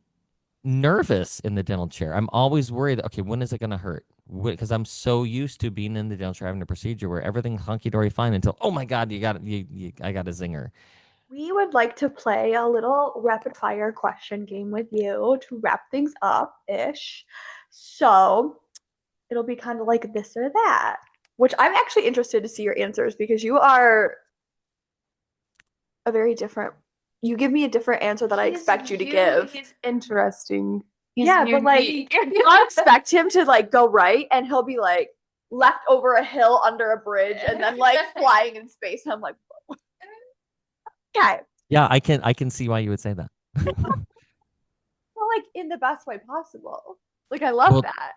nervous in the dental chair. I'm always worried, okay, when is it going to hurt? Because I'm so used to being in the dental chair having a procedure where everything's hunky-dory fine until, oh my God, I got a zinger. We would like to play a little rapid fire question game with you to wrap things up ish. So it'll be kind of like this or that, which I'm actually interested to see your answers because you are a very different. You give me a different answer that I expect you to give. He's interesting. He's Yeah, but like unique. I expect him to like go right and he'll be like left over a hill under a bridge and then like flying in space. And I'm like, okay. Yeah, I can see why you would say that. Well, like in the best way possible. Like I love Well, that.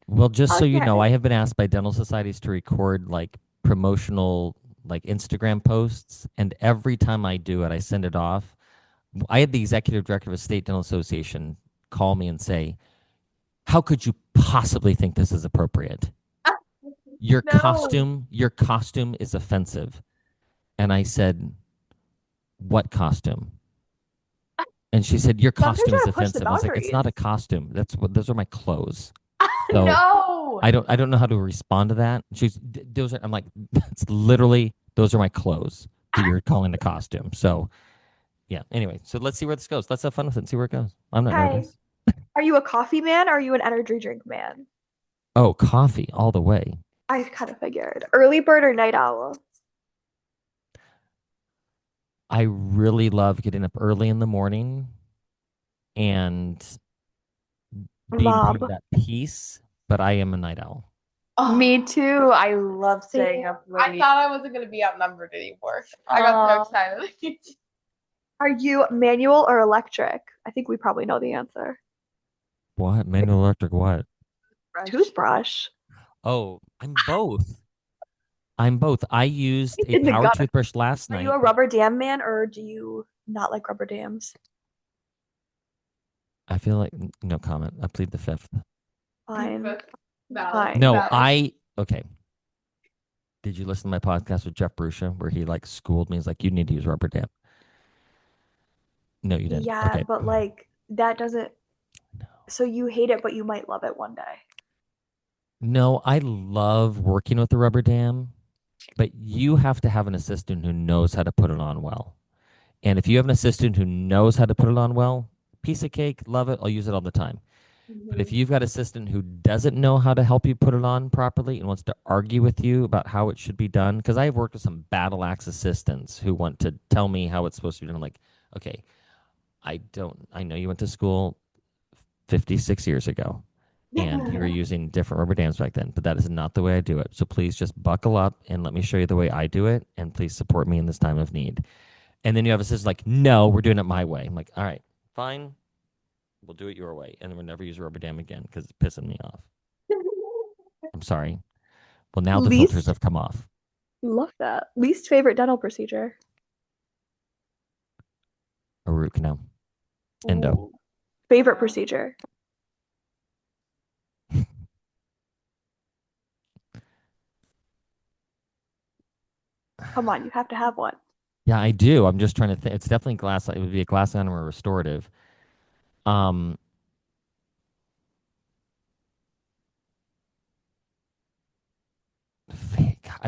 Well, just so you know, Okay. I have been asked by dental societies to record like promotional like Instagram posts, and every time I do it, I send it off. I had the executive director of a state dental association call me and say, "How could you possibly think this is appropriate? Your No. costume is offensive." And I said, "What costume?" And she said, "Your Sometimes costume you is gotta push the offensive." I was like, "It's not a boundaries. costume. Those are my clothes." So No. I don't know how to respond to that. Those are, I'm like, that's literally, those are my clothes that you're calling a costume. So yeah. Anyway, so let's see where this goes. Let's have fun with it and see where it goes. I'm not Hi. nervous. Are you a coffee man or are you an energy drink man? Oh, coffee all the way. I kind of figured. Early bird or night owl? I really love getting up early in the morning and being part of Mob. that peace, but I am a night owl. Oh, Me too. I love staying up I late. thought I wasn't going to be outnumbered anymore. I got so excited. Are you manual or electric? I think we probably know the answer. What? Manual electric what? Toothbrush. Oh, I'm both. I'm both. I used a In the power gutter. toothbrush last Are night. you a rubber dam man, or do you not like rubber dams? I feel like no comment. I plead the fifth. Fine. Valid. Fine. No, Valid. okay. Did you listen to my podcast with Jeff Brusha where he like schooled me? He's like, you need to use rubber dam. No, you didn't. Yeah, Okay. but like that doesn't. So you hate it, but you might love it one day. No, I love working with the rubber dam, but you have to have an assistant who knows how to put it on well. And if you have an assistant who knows how to put it on well, piece of cake, love it. I'll use it all the time. But if you've got an assistant who doesn't know how to help you put it on properly and wants to argue with you about how it should be done, because I've worked with some battle axe assistants who want to tell me how it's supposed to be done. I'm like, okay, I know you went to school 56 years ago and you were using different rubber dams back then, but that is not the way I do it. So please just buckle up and let me show you the way I do it. And please support me in this time of need. And then you have assistants like, no, we're doing it my way. I'm like, all right, fine. We'll do it your way. And then we'll never use a rubber dam again because it's pissing me off. I'm sorry. Well, now the filters have come off. Love that. Least favorite dental procedure. A root canal. Endo. Favorite procedure. Come on, you have to have one. Yeah, I do. I'm just trying to think. It's definitely glass. It would be a glass line or a restorative. I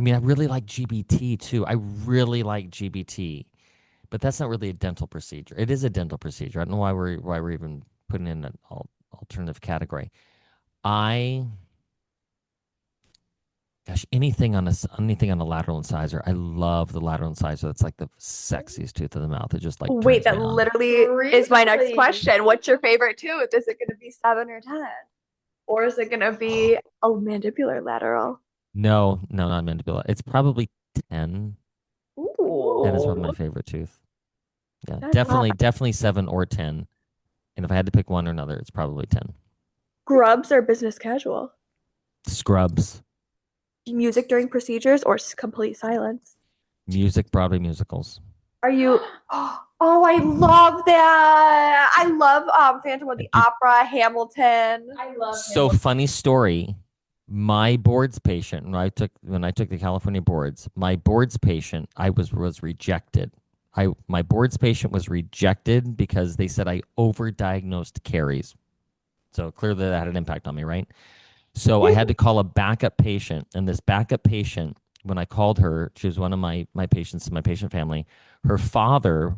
mean, I really like GBT too. I really like GBT, but that's not really a dental procedure. It is a dental procedure. I don't know why we're even putting in an alternative category. Gosh, anything on a lateral incisor. I love the lateral incisor. That's like the sexiest tooth of the mouth. It just like Wait, turns that me on. literally is my next question. What's your favorite tooth? Is it going to be 7 or 10? Or is it going to be a mandibular lateral? No, not mandibular. It's probably 10. Ooh. 10 is probably my favorite tooth. Yeah, That's definitely 7 or 10. And if I had to pick one or another, it's probably 10. Scrubs or business casual? Scrubs. Music during procedures or complete silence? Music, Broadway musicals. Are you? Oh, I love that. I love Phantom of the Opera, Hamilton. I love So funny story. My boards patient, when I took the California boards, my boards patient, I was rejected. My boards patient was rejected because they said I overdiagnosed caries. So clearly that had an impact on me, right? So I had to call a backup patient, and this backup patient, when I called her, she was one of my patients in my patient family. Her father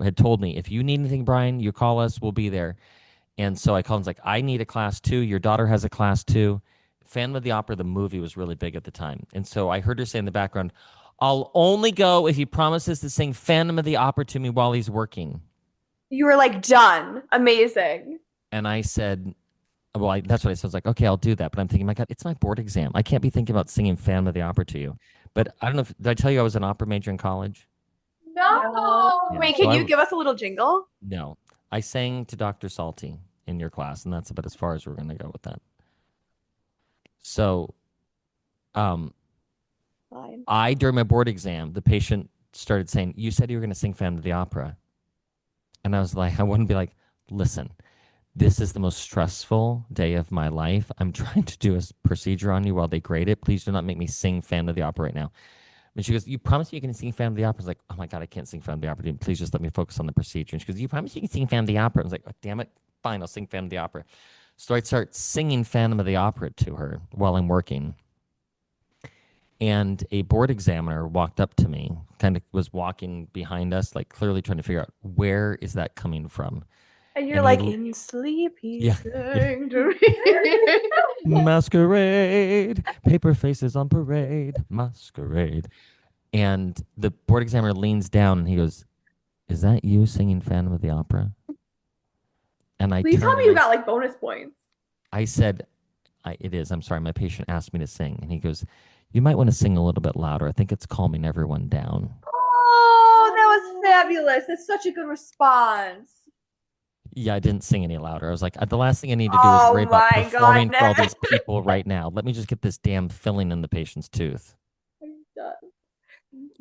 had told me, if you need anything, Brian, you call us, we'll be there. And so I called and was like, I need a class 2. Your daughter has a class 2. Phantom of the Opera, the movie, was really big at the time. And so I heard her say in the background, I'll only go if he promises to sing Phantom of the Opera to me while he's working. You were like, done. Amazing. And I said, well, that's what I said. I was like, okay, I'll do that. But I'm thinking, my God, it's my board exam. I can't be thinking about singing Phantom of the Opera to you. But I don't know, did I tell you I was an opera major in college? No. Yeah. Wait, So can you give us a little jingle? No. I sang to Dr. Salty in your class, and that's about as far as we're going to go with that. So, Fine. during my board exam, the patient started saying, you said you were going to sing Phantom of the Opera. And I was like, I wouldn't be like, listen, this is the most stressful day of my life. I'm trying to do a procedure on you while they grade it. Please do not make me sing Phantom of the Opera right now. And she goes, you promise you can sing Phantom of the Opera? I was like, oh my God, I can't sing Phantom of the Opera. Please just let me focus on the procedure. And she goes, you promise you can sing Phantom of the Opera? I was like, oh, damn it. Fine, I'll sing Phantom of the Opera. So I'd start singing Phantom of the Opera to her while I'm working. And a board examiner walked up to me, kind of was walking behind us, like clearly trying to figure out where is that coming from. And you're And like, in sleep, Yeah. sang to me. Masquerade, paper faces on parade, masquerade. And the board examiner leans down and he goes, is that you singing Phantom of the Opera? And I Please tell turned me and you got like bonus points. I said, it is. I'm sorry. My patient asked me to sing. And he goes, you might want to sing a little bit louder. I think it's calming everyone down. Oh, that was fabulous. That's such a good response. Yeah, I didn't sing any louder. I was like, the last thing I need to do is Oh worry about my performing for all goodness. these people right now. Let me just get this damn filling in the patient's tooth.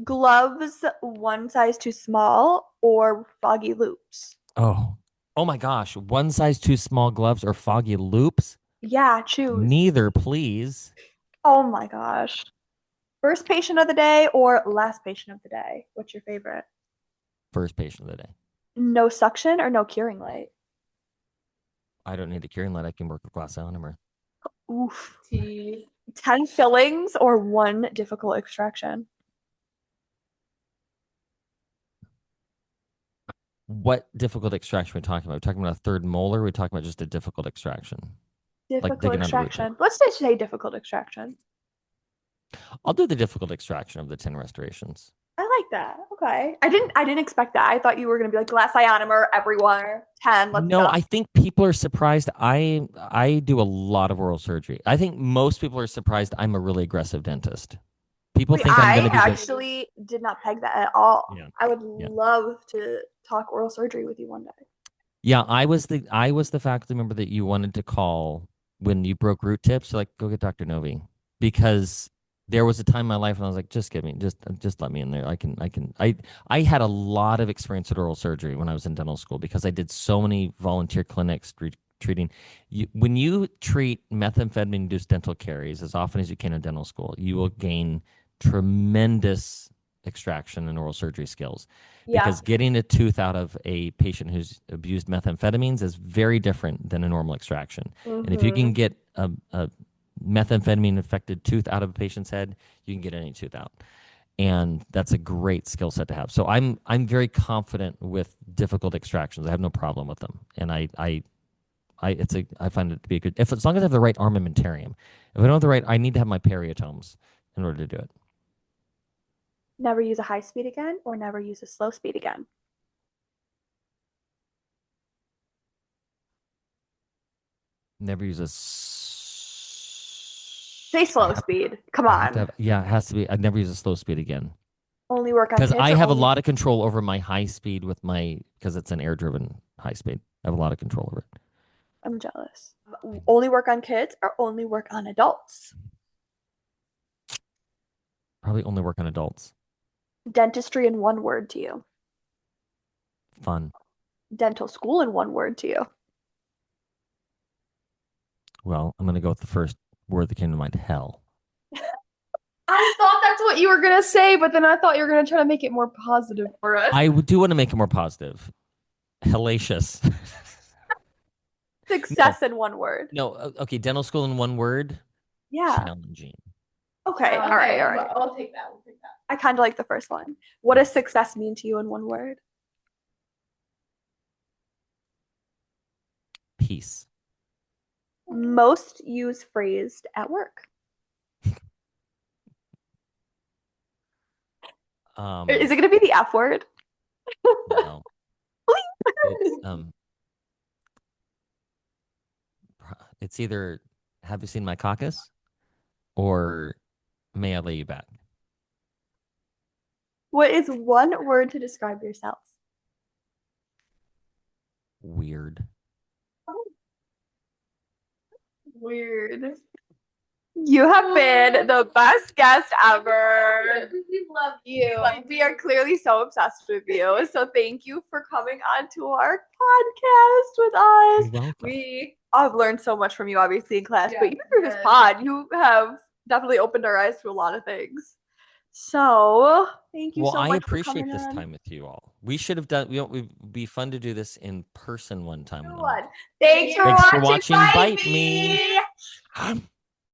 Gloves one size too small or foggy loops? Oh my gosh. One size too small gloves or foggy loops? Yeah, choose. Neither, please. Oh my gosh. First patient of the day or last patient of the day? What's your favorite? First patient of the day. No suction or no curing light? I don't need a curing light. I can work with glass ionomer. Oof. Tea. 10 fillings or one difficult extraction? What difficult extraction are we talking about? We're talking about a third molar. We're talking about just a difficult extraction. Difficult digging out a root extraction. Let's just say difficult extraction. I'll do the difficult extraction of the 10 restorations. I like that. Okay. I didn't expect that. I thought you were gonna be like glass ionomer everywhere. 10. Let's No, go. I think people are surprised. I do a lot of oral surgery. I think most people are surprised I'm a really aggressive dentist. People think I'm going to be actually did not peg that at all. Yeah. I would Yeah. love to talk oral surgery with you one day. Yeah, I was the faculty member that you wanted to call when you broke root tips. You're like, go get Dr. Novy, because there was a time in my life when I was like, just let me in there. I had a lot of experience with oral surgery when I was in dental school because I did so many volunteer clinics treating. When you treat methamphetamine-induced dental caries as often as you can in dental school, you will gain tremendous extraction and oral surgery skills. Yeah. Because getting a tooth out of a patient who's abused methamphetamines is very different than a normal extraction. And if you can get a methamphetamine affected tooth out of a patient's head, you can get any tooth out. And that's a great skill set to have. So I'm very confident with difficult extractions. I have no problem with them. And I find it to be a good, as long as I have the right armamentarium. If I don't have the right, I need to have my periotomes in order to do it. Never use a high speed again or never use a slow speed again. Never use a Say slow speed. Come on. it has to be. I'd never use a slow speed again. Only work on Because kids I or have a only- lot of control over my high speed because it's an air driven high speed. I have a lot of control over it. I'm jealous. Only work on kids or only work on adults? Probably only work on adults. Dentistry in one word to you. Fun. Dental school in one word to you. Well, I'm going to go with the first word that came to mind, hell. I thought that's what you were gonna say, but then I thought you were gonna try to make it more positive for us. I do want to make it more positive. Hellacious. Success in one word. No, okay, dental school in one word. Yeah. Challenging. Okay. All right. We'll take that. I kind of like the first one. What does success mean to you in one word? Peace. Most used phrase at work. Is it going to be the F word? No. It's either have you seen my caucus or may I lay you back? What is one word to describe yourself? Weird. Weird. You have been the best guest ever. We love you. Like, we are clearly so obsessed with you. So thank you for coming on to our podcast with us. You're welcome. I've learned so much from you, obviously, in class, Yeah, but even through this good. pod, you have definitely opened our eyes to a lot of things. So thank you so much I for appreciate coming this on. time with you all. We should have done. It'd be fun to do this in person one time. Thanks for Thanks for watching. watching. Bite Bite me. me.